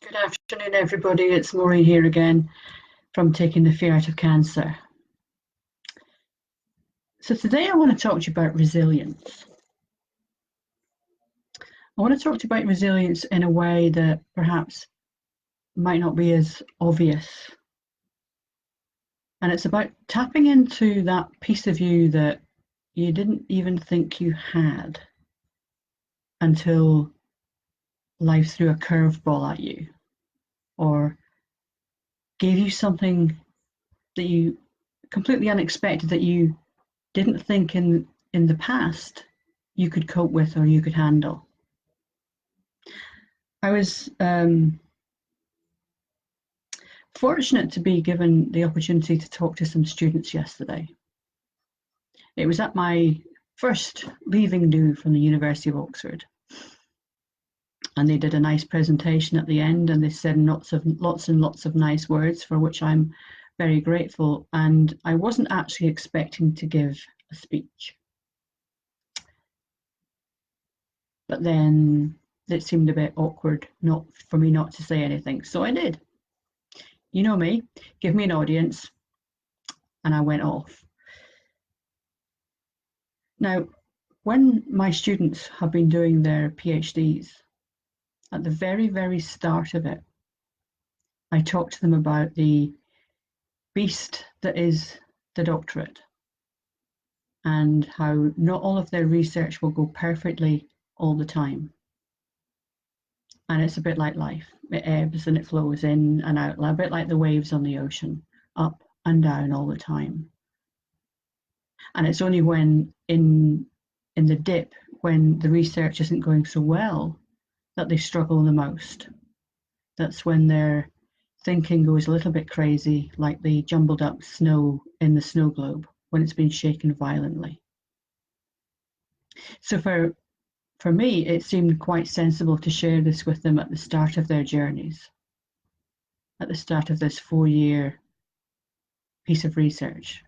Good afternoon, everybody. It's Maureen here again from Taking the Fear Out of Cancer. So today I want to talk to you about resilience. I want to talk to you about resilience in a way that perhaps might not be as obvious. And it's about tapping into that piece of you that you didn't even think you had until life threw a curveball at you or gave you something that you completely unexpected that you didn't think in the past you could cope with or you could handle. I was fortunate to be given the opportunity to talk to some students yesterday. It was at my first leaving do from the University of Oxford, and they did a nice presentation at the end, and they said lots and lots of nice words, for which I'm very grateful. And I wasn't actually expecting to give a speech, but then it seemed a bit awkward not for me not to say anything, so I did. You know me, give me an audience, and I went off. Now, when my students have been doing their PhDs, at the very, very start of it, I talk to them about the beast that is the doctorate and how not all of their research will go perfectly all the time. And it's a bit like life. It ebbs and it flows in and out, a bit like the waves on the ocean, up and down all the time. And it's only when in the dip, when the research isn't going so well, that they struggle the most. That's when their thinking goes a little bit crazy, like the jumbled up snow in the snow globe when it's been shaken violently. So for me, it seemed quite sensible to share this with them at the start of their journeys, at the start of this 4-year piece of research,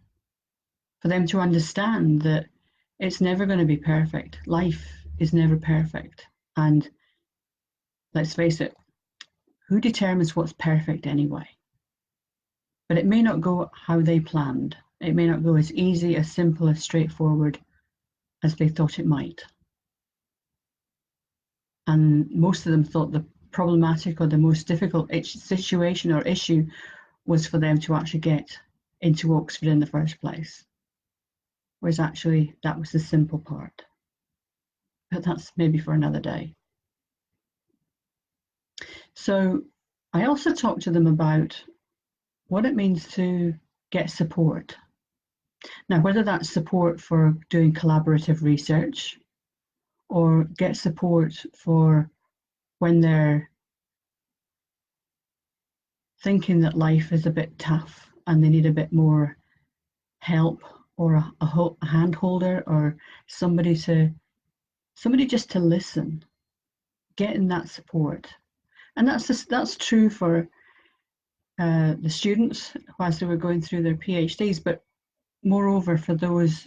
for them to understand that it's never going to be perfect. Life is never perfect. And let's face it, who determines what's perfect anyway? But it may not go how they planned. It may not go as easy, as simple, as straightforward as they thought it might. And most of them thought the problematic or the most difficult situation or issue was for them to actually get into Oxford in the first place. Whereas actually that was the simple part. But that's maybe for another day. So I also talked to them about what it means to get support. Now, whether that's support for doing collaborative research or get support for when they're thinking that life is a bit tough and they need a bit more help or a hand holder or somebody just to listen, getting that support. And that's true for the students whilst they were going through their PhDs, but moreover for those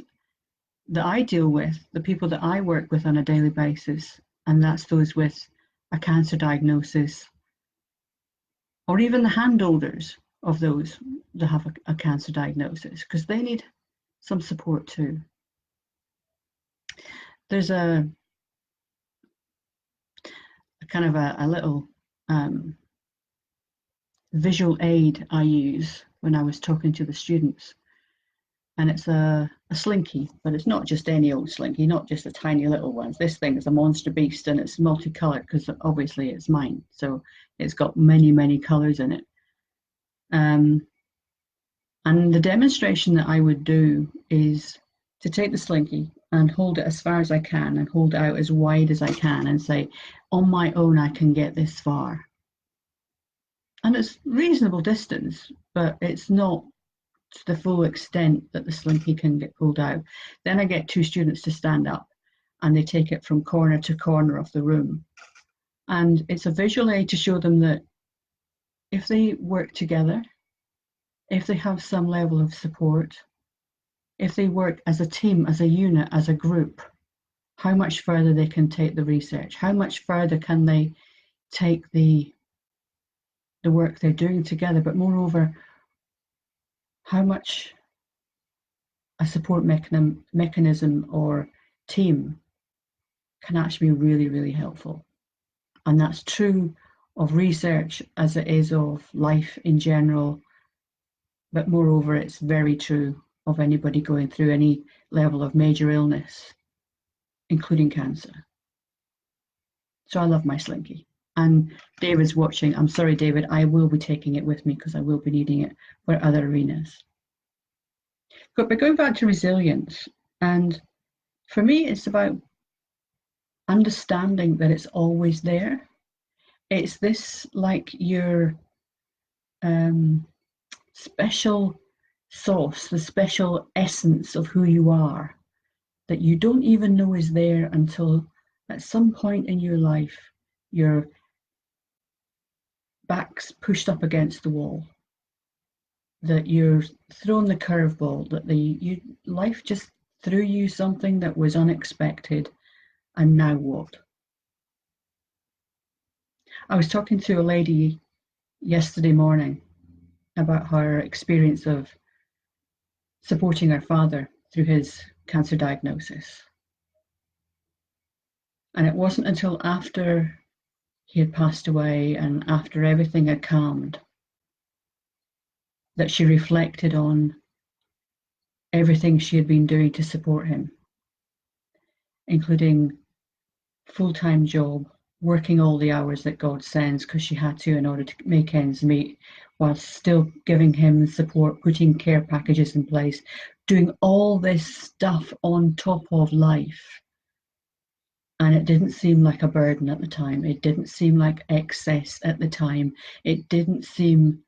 that I deal with, the people that I work with on a daily basis, and that's those with a cancer diagnosis, or even the handholders of those that have a cancer diagnosis, because they need some support too. There's a kind of a little visual aid I use when I was talking to the students. And it's a slinky, but it's not just any old slinky, not just a tiny little one. This thing is a monster beast and it's multicolored because obviously it's mine. So it's got many, many colors in it. And the demonstration that I would do is to take the slinky and hold it as far as I can and hold it out as wide as I can and say, on my own, I can get this far. And it's reasonable distance, but it's not to the full extent that the slinky can get pulled out. Then I get 2 students to stand up and they take it from corner to corner of the room. And it's a visual aid to show them that if they work together, if they have some level of support, if they work as a team, as a unit, as a group, how much further they can take the research, how much further can they take the the work they're doing together, but moreover, how much a support mechanism or team can actually be really, really helpful. And that's true of research as it is of life in general, but moreover, it's very true of anybody going through any level of major illness, including cancer. So I love my Slinky. And David's watching. I'm sorry, David, I will be taking it with me because I will be needing it for other arenas. But going back to resilience, and for me, it's about understanding that it's always there. It's this like your special sauce, the special essence of who you are that you don't even know is there until at some point in your life your back's pushed up against the wall, that you're thrown the curveball, that life just threw you something that was unexpected, and now what? I was talking to a lady yesterday morning about her experience of supporting her father through his cancer diagnosis. And it wasn't until after he had passed away and after everything had calmed that she reflected on everything she had been doing to support him, including full-time job, working all the hours that God sends because she had to in order to make ends meet, while still giving him support, putting care packages in place, doing all this stuff on top of life. And it didn't seem like a burden at the time. It didn't seem like excess at the time. It didn't seem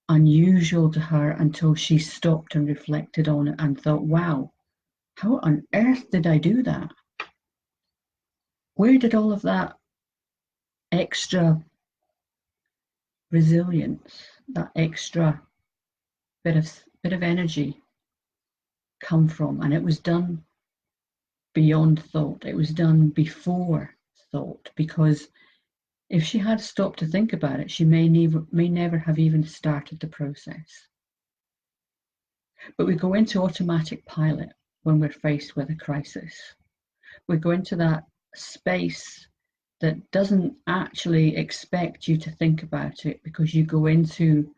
unusual to her until she stopped and reflected on it and thought, wow, how on earth did I do that? Where did all of that extra resilience, that extra bit of energy come from? And it was done beyond thought. It was done before thought, because if she had stopped to think about it, she may never have even started the process. But we go into automatic pilot when we're faced with a crisis. We go into that space that doesn't actually expect you to think about it, because you go into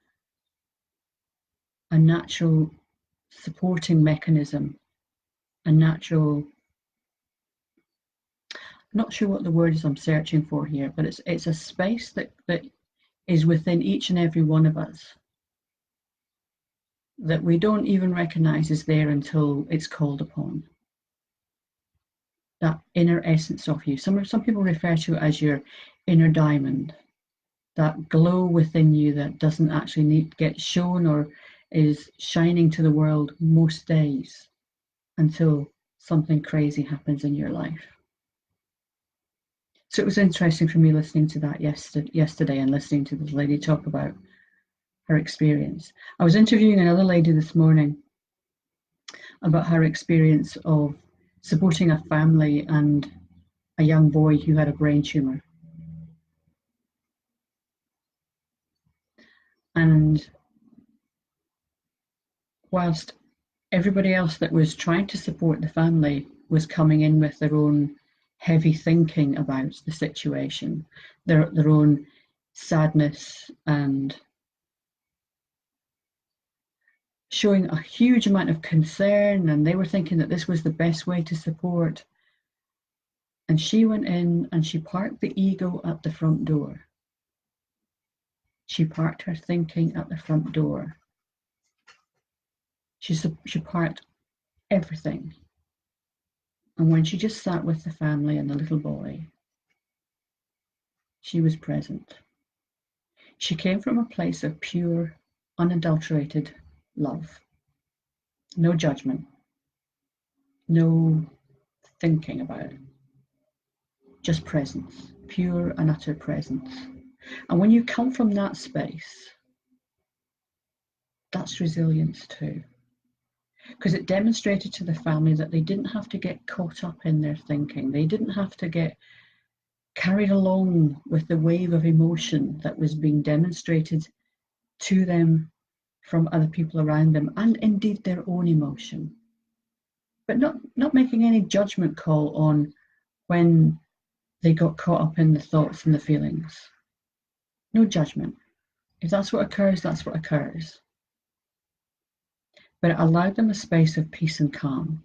a natural supporting mechanism, a natural, I'm not sure what the word is I'm searching for here, but it's a space that is within each and every one of us that we don't even recognize is there until it's called upon. That inner essence of you. Some people refer to it as your inner diamond, that glow within you that doesn't actually need to get shown or is shining to the world most days until something crazy happens in your life. So it was interesting for me listening to that yesterday and listening to this lady talk about her experience. I was interviewing another lady this morning about her experience of supporting a family and a young boy who had a brain tumor. And whilst everybody else that was trying to support the family was coming in with their own heavy thinking about the situation, their own sadness, and showing a huge amount of concern, and they were thinking that this was the best way to support. And she went in and she parked the ego at the front door. She parked her thinking at the front door. She parked everything. And when she just sat with the family and the little boy, she was present. She came from a place of pure, unadulterated love. No judgment. No thinking about it. Just presence. Pure and utter presence. And when you come from that space, that's resilience too. Because it demonstrated to the family that they didn't have to get caught up in their thinking. They didn't have to get carried along with the wave of emotion that was being demonstrated to them from other people around them, and indeed their own emotion. But not making any judgment call on when they got caught up in the thoughts and the feelings. No judgment. If that's what occurs, that's what occurs. But it allowed them a space of peace and calm.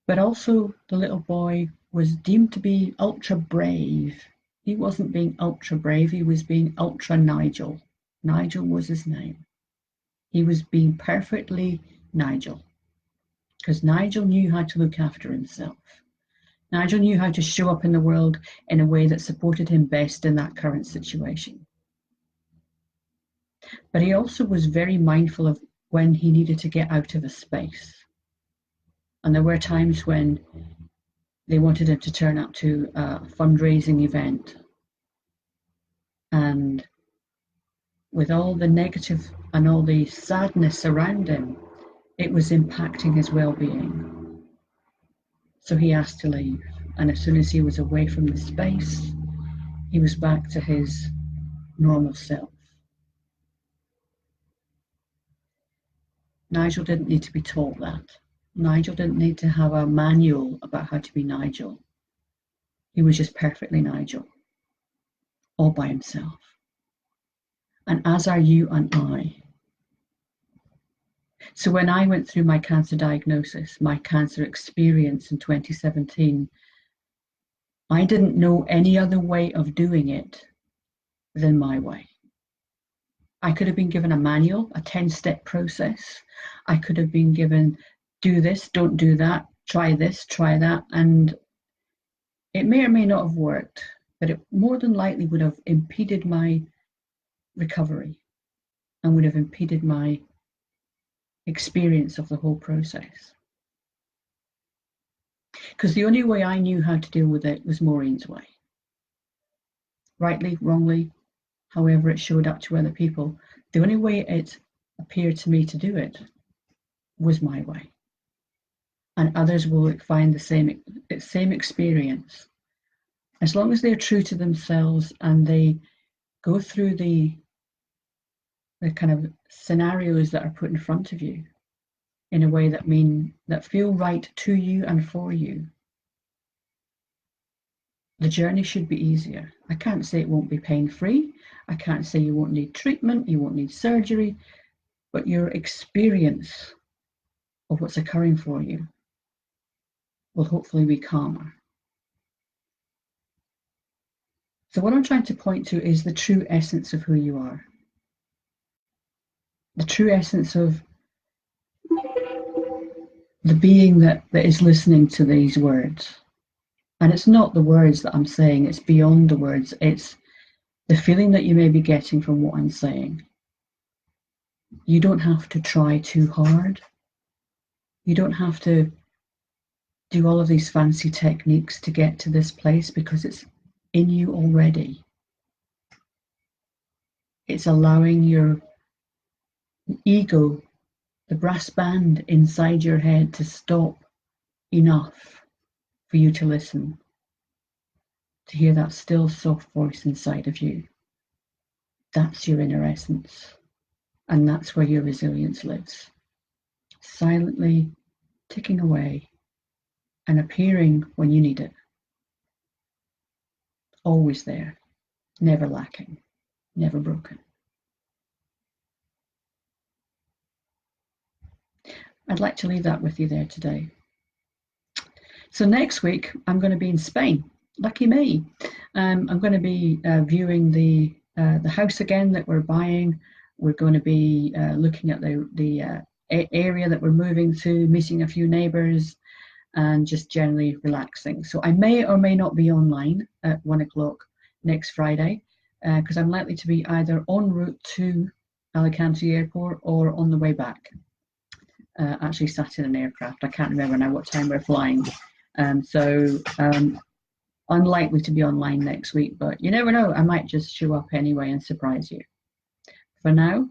But also the little boy was deemed to be ultra brave. He wasn't being ultra brave, he was being ultra Nigel. Nigel was his name. He was being perfectly Nigel, because Nigel knew how to look after himself. Nigel knew how to show up in the world in a way that supported him best in that current situation. But he also was very mindful of when he needed to get out of a space. And there were times when they wanted him to turn up to a fundraising event. And with all the negative and all the sadness around him, it was impacting his well-being. So he asked to leave. And as soon as he was away from the space, he was back to his normal self. Nigel didn't need to be taught that. Nigel didn't need to have a manual about how to be Nigel. He was just perfectly Nigel, all by himself. And as are you and I. So when I went through my cancer diagnosis, my cancer experience in 2017, I didn't know any other way of doing it than my way. I could have been given a manual, a 10-step process. I could have been given, do this, don't do that, try this, try that. And it may or may not have worked, but it more than likely would have impeded my recovery and would have impeded my experience of the whole process. Because the only way I knew how to deal with it was Maureen's way. Rightly, wrongly, however it showed up to other people, the only way it appeared to me to do it was my way. And others will find the same experience. As long as they're true to themselves and they go through the kind of scenarios that are put in front of you in a way that feel right to you and for you, the journey should be easier. I can't say it won't be pain-free. I can't say you won't need treatment, you won't need surgery, but your experience of what's occurring for you will hopefully be calmer. So what I'm trying to point to is the true essence of who you are. The true essence of the being that is listening to these words. And it's not the words that I'm saying, it's beyond the words. It's the feeling that you may be getting from what I'm saying. You don't have to try too hard. You don't have to do all of these fancy techniques to get to this place, because it's in you already. It's allowing your ego, the brass band inside your head, to stop enough for you to listen, to hear that still soft voice inside of you. That's your inner essence, and that's where your resilience lives, silently ticking away and appearing when you need it. Always there, never lacking, never broken. I'd like to leave that with you there today. So next week, I'm going to be in Spain. Lucky me. I'm going to be viewing the house again that we're buying. We're going to be looking at the area that we're moving to, meeting a few neighbours, and just generally relaxing. So I may or may not be online at 1 o'clock next Friday, because I'm likely to be either en route to Alicante Airport or on the way back. Actually sat in an aircraft. I can't remember now what time we're flying. So unlikely to be online next week, but you never know, I might just show up anyway and surprise you. For now,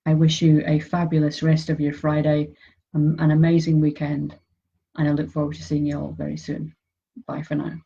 I wish you a fabulous rest of your Friday, an amazing weekend, and I look forward to seeing you all very soon. Bye for now.